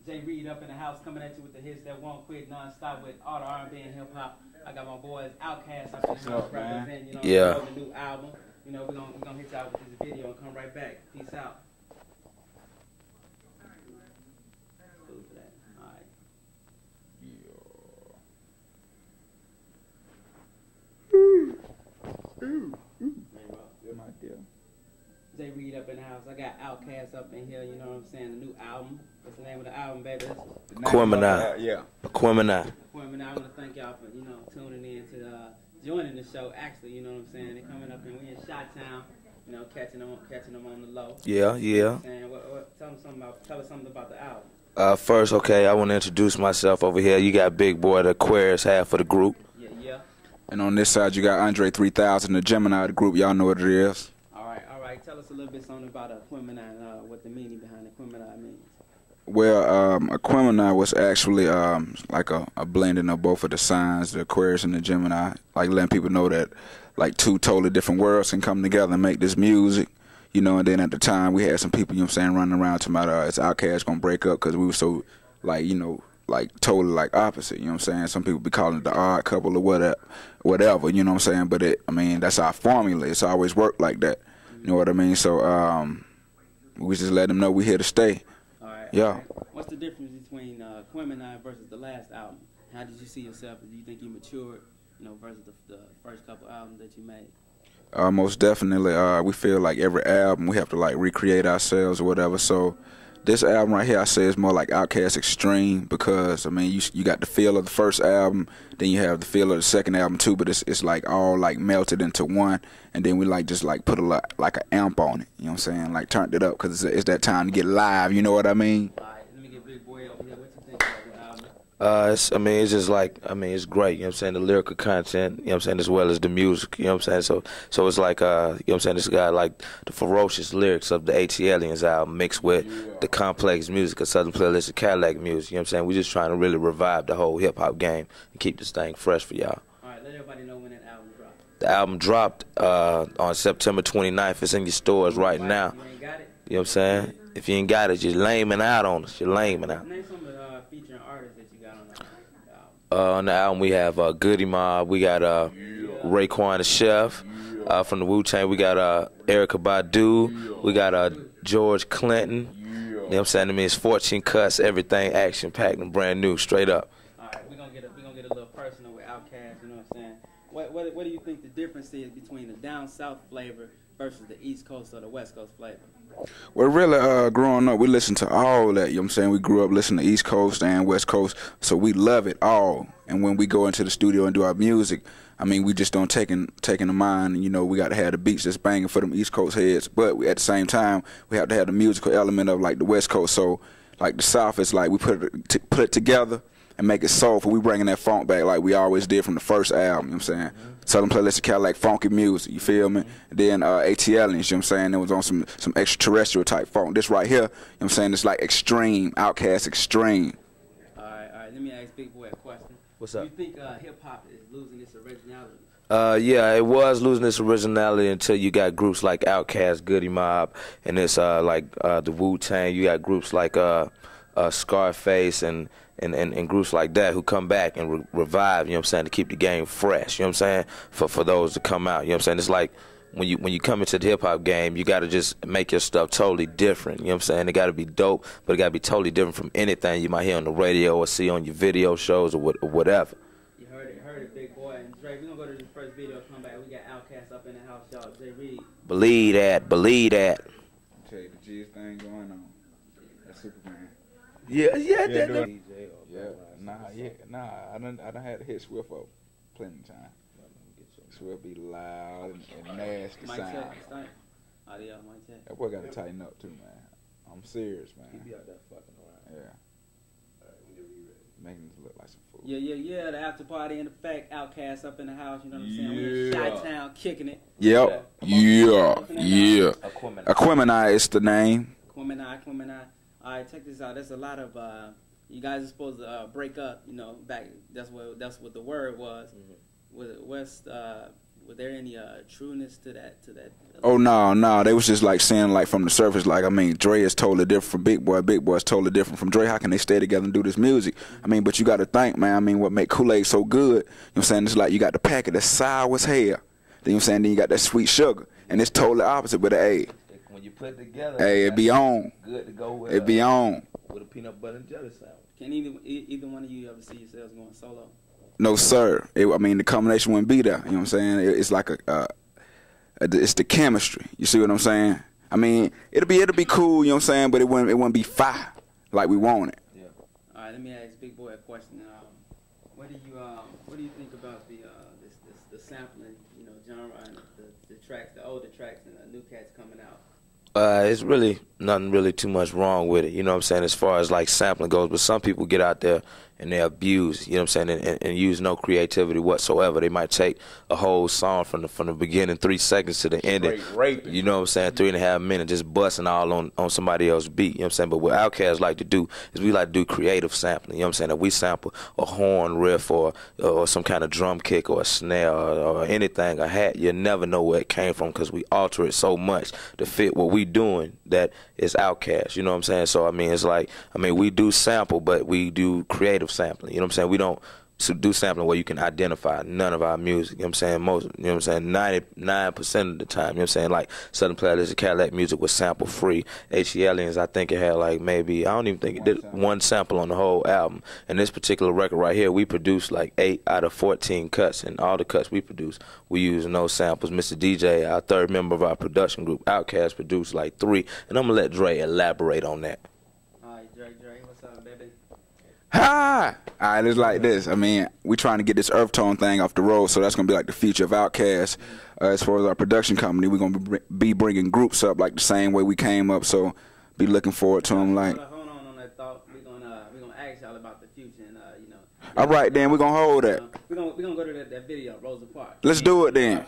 Jay Reed up in the house, coming at you with the hits that won't quit, non-stop with all the R&B and hip-hop. I got my boys Outkast up in the house representing, you know, the new album. You know, we're gonna hit y'all with this video and come right back. Peace out. Food for that. All right. Yeah, my dear. Jay Reed up in the house. I got Outkast up in here, you know what I'm saying? The new album. What's the name of the album, baby? Aquemini. Yeah. Aquemini. Aquemini. I want to thank y'all for, you know, tuning in to joining the show, actually, you know what I'm saying? They're coming up and we in Chi-Town, you know, catching them on the low. Yeah, yeah. You know tell us something about the album. First, okay, I want to introduce myself over here. You got Big Boy, the Aquarius, half of the group. Yeah. And on this side, you got Andre 3000, the Gemini of the group. Y'all know what it is. All right. Tell us a little bit something about Aquemini and what the meaning behind Aquemini means. Well, Aquemini was actually like a blending of both of the signs, the Aquarius and the Gemini, like letting people know that like two totally different worlds can come together and make this music, you know. And then at the time, we had some people, you know what I'm saying, running around talking about it's Outkast gonna break up because we were so like, you know, like totally like opposite, you know what I'm saying. Some people be calling it the odd couple or whatever, you know what I'm saying. But I mean, that's our formula. It's always worked like that, you know what I mean. So we just let them know we here to stay. Yeah. What's the difference between Aquemini versus the last album? How did you see yourself? Do you think you matured, you know, versus the first couple albums that you made? Most definitely. We feel like every album we have to like recreate ourselves or whatever. So this album right here, I say, is more like Outkast Extreme because I mean you got the feel of the first album, then you have the feel of the second album too. But it's like all like melted into one, and then we like just like put a lot like an amp on it. You know what I'm saying? Like turned it up because it's that time to get live. You know what I mean? All right, let me get Big Boy over here. What you think about the album? It's just like, it's great, you know what I'm saying, the lyrical content, you know what I'm saying, as well as the music, you know what I'm saying, so it's like, you know what I'm saying, this guy like the ferocious lyrics of the ATLiens album mixed with the complex music of Southern Playlist of Cadillac music, you know what I'm saying, we're just trying to really revive the whole hip-hop game and keep this thing fresh for y'all. All right, let everybody know when that album dropped. The album dropped on September 29th, it's in your stores right now. You ain't got it? You know what I'm saying? If you ain't got it, you're laming out on us, you're laming out. Name some of the featuring artists that you got on the album. On the album, we have Goody Mob. We got Raekwon the Chef. From the Wu-Tang, we got Erykah Badu. We got George Clinton. You know what I'm saying? I mean, it's 14 cuts, everything action-packed and brand new, straight up. All right, we're gonna get a little personal with Outkast. You know what I'm saying? What do you think the difference is between the down south flavor versus the East Coast or the West Coast flavor? Well, really, growing up, we listened to all that, you know what I'm saying? We grew up listening to East Coast and West Coast, so we love it all. And when we go into the studio and do our music, I mean, we just don't take in the mind, you know, we got to have the beats that's banging for them East Coast heads, but at the same time, we have to have the musical element of, like, the West Coast. So, like, the South is like we put it together and make it soulful. We bringing that funk back like we always did from the first album, you know what I'm saying? Southern Playlist of Cadillac funky music, you feel me? And then ATLiens, you know what I'm saying? It was on some extraterrestrial type funk. This right here, you know what I'm saying? It's like extreme, Outkast Extreme. All right. Let me ask Big Boy a question. What's up? Do you think hip-hop is losing its originality? Yeah, it was losing its originality until you got groups like Outkast, Goody Mob, and it's like the Wu-Tang. You got groups like Scarface and groups like that who come back and revive, you know what I'm saying, to keep the game fresh, you know what I'm saying, for those to come out, you know what I'm saying. It's like when you come into the hip-hop game, you got to just make your stuff totally different, you know what I'm saying. It got to be dope, but it got to be totally different from anything you might hear on the radio or see on your video shows or whatever. You heard it, Big Boy. And Dre, we're going to go to this first video, come back. We got Outkast up in the house, y'all. Jay Reed. Believe that. I'll tell you, the G's thing going on. That's Superman. Yeah. I done had to hit Swift up plenty of time. Swift be loud and nasty sound. Audio, mic check. That boy got to tighten up too, man. I'm serious, man. He be out there fucking around. Yeah. Making us look like some fool. Yeah. The after party in effect. Outkast up in the house. You know what I'm saying? We in Chi-Town kicking it. Yep. Yeah. Aquemini is the name. Aquemini. All right, check this out. There's a lot of you guys are supposed to break up. You know, back. That's what the word was. Was Was there any trueness to that? Oh no, they was just like saying like from the surface, like I mean, Dre is totally different from Big Boy. Big Boy is totally different from Dre. How can they stay together and do this music? I mean, but you got to think, man. I mean, what make Kool-Aid so good? You know what I'm saying? It's like you got the packet that's sour as hell. Then you know what I'm saying? Then you got that sweet sugar, and it's totally opposite. But hey, when you put it together, hey, it be on. Good to go with. It be on. With a peanut butter and jelly sandwich. Can either one of you ever see yourselves going solo? No sir. I mean, the combination wouldn't be there. You know what I'm saying? It's like it's the chemistry. You see what I'm saying? I mean, it'll be cool. You know what I'm saying? But it wouldn't be fire like we want it. Yeah. All right. Let me ask Big Boy a question. What do you think about the sampling, you know, genre and the tracks, the older tracks, and the new cats coming out? It's really nothing really too much wrong with it, you know what I'm saying, as far as like sampling goes. But some people get out there and they abuse, you know what I'm saying, and use no creativity whatsoever. They might take a whole song from the beginning, 3 seconds to the ending, you know what I'm saying, 3.5 minutes, just busting all on somebody else's beat, you know what I'm saying. But what Outkast like to do is we like to do creative sampling, you know what I'm saying. If we sample a horn riff or some kind of drum kick or a snare or anything, a hat, you never know where it came from because we alter it so much to fit what we doing that is Outkast, you know what I'm saying. So I mean, it's like, I mean, we do sample, but we do creative sampling, you know what I'm saying. We don't do sampling where you can identify none of our music, you know what I'm saying. Most, you know what I'm saying, 99% of the time, you know what I'm saying, like Southern Playlist of Cadillac music was sample free. H.E. Aliens, I think it had like maybe, I don't even think it did one sample on the whole album. And this particular record right here, we produced like 8 out of 14 cuts, and all the cuts we produced, we used no samples. Mr. DJ, our third member of our production group, Outkast, produced like 3, and I'm gonna let Dre elaborate on that. All right, Dre, what's up, baby? Hi! Alright, it's like this. I mean, we trying to get this Earth Tone thing off the road, so that's going to be like the future of Outkast. As far as our production company, we're going to be bringing groups up like the same way we came up, so be looking forward to them. Like, hold on that thought. We're gonna ask y'all about the future, and you know. Alright, then, we're going to hold that. We're gonna go to that video, Rosa Parks. Let's do it then.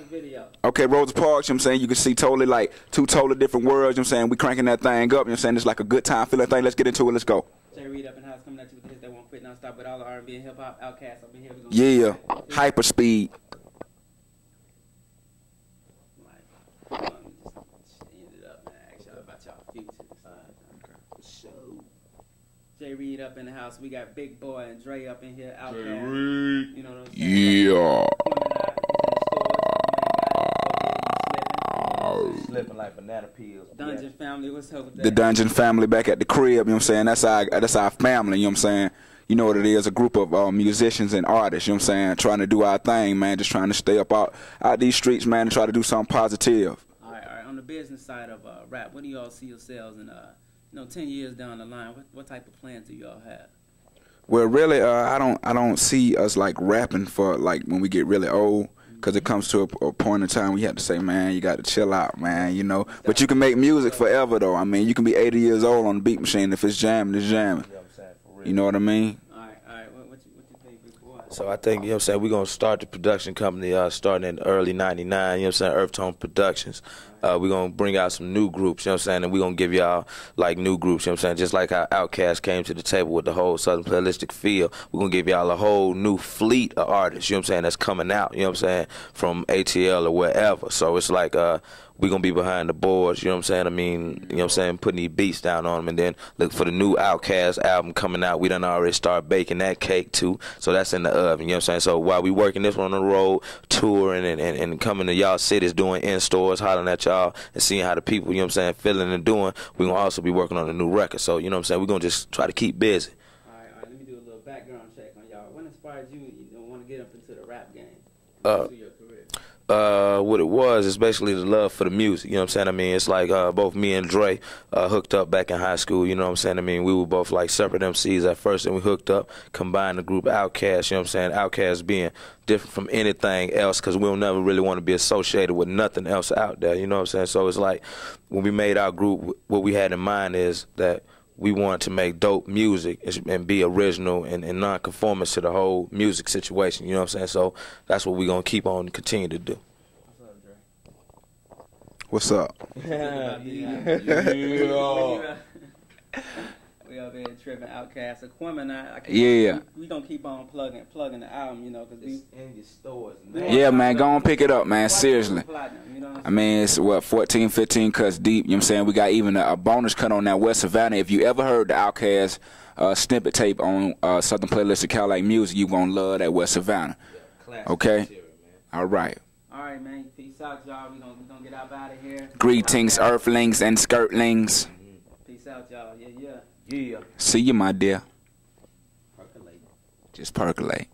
Okay, Rosa Parks, you know what I'm saying? You can see totally like 2 totally different worlds, you know what I'm saying? We cranking that thing up, you know what I'm saying? It's like a good time, feel that thing. Let's get into it, let's go. Jay Reed up in the house coming at you with the hits that won't quit non-stop with all the R&B and hip-hop. Outkast up in here. Yeah, hyper speed. Just end it up, man. Ask y'all about y'all future. Jay Reed up in the house. We got Big Boy and Dre up in here. Outkast. Jay Reed. You know what I'm saying? Yeah. Slipping like banana peels. Dungeon family, what's up with that? The Dungeon family back at the crib, you know what I'm saying? That's our family, you know what I'm saying? You know what it is, a group of musicians and artists, you know what I'm saying? Trying to do our thing, man, just trying to stay up out these streets, man, and try to do something positive. All right. On the business side of rap, what do y'all see yourselves in, 10 years down the line? What type of plans do y'all have? Well, really, I don't see us like rapping for like when we get really old. Because it comes to a point in time where you have to say, man, you got to chill out, man, you know. But you can make music forever, though. I mean, you can be 80 years old on the beat machine. If it's jamming, it's jamming. You know what I mean? All right. What you think, Big Boy? So I think, you know what I'm saying, we're going to start the production company starting in early 99, you know what I'm saying, Earth Tone Productions. We're going to bring out some new groups, you know what I'm saying, and we're going to give y'all, like, new groups, you know what I'm saying, just like how Outkast came to the table with the whole Southern Playlistic feel. We're going to give y'all a whole new fleet of artists, you know what I'm saying, that's coming out, you know what I'm saying, from ATL or wherever. So it's like we're going to be behind the boards, you know what I'm saying, I mean, you know what I'm saying, putting these beats down on them, and then look for the new Outkast album coming out. We done already start baking that cake, too, so that's in the oven, you know what I'm saying. So while we working this one on the road, touring and coming to y'all cities, doing in-stores, hollering at y'all, and seeing how the people, you know what I'm saying, feeling and doing, we're going to also be working on a new record. So, you know what I'm saying, we're going to just try to keep busy. All right, let me do a little background check on y'all. What inspired you want to get up into the rap game? Into your career? What it was is basically the love for the music, you know what I'm saying. I mean, it's like both me and Dre hooked up back in high school, you know what I'm saying. I mean, we were both like separate MCs at first, and we hooked up, combined the group Outkast, you know what I'm saying. Outkast being different from anything else because we'll never really want to be associated with nothing else out there, you know what I'm saying. So it's like when we made our group, what we had in mind is that we wanted to make dope music and be original and non-conformist to the whole music situation, you know what I'm saying? So that's what we're going to keep on and continue to do. What's up? What We over here tripping Outkast. Aquemini. Yeah. We gonna keep on plugging the album, you know, cause It's in your stores, man. Yeah, man, go on pick it up, man. Seriously. Platinum, you know what I mean, it's what, 14, 15 cuts deep. You know what I'm saying? We got even a bonus cut on that West Savannah. If you ever heard the Outkast snippet tape on Southern Playlist of Cadillac Music, you gonna love that West Savannah. Yeah, okay? Material, all right. All right, man. Peace out, y'all. We gonna get out of here. Greetings, earthlings and skirtlings. Peace out, y'all. Yeah. See you, my dear. Percolate. Just percolate.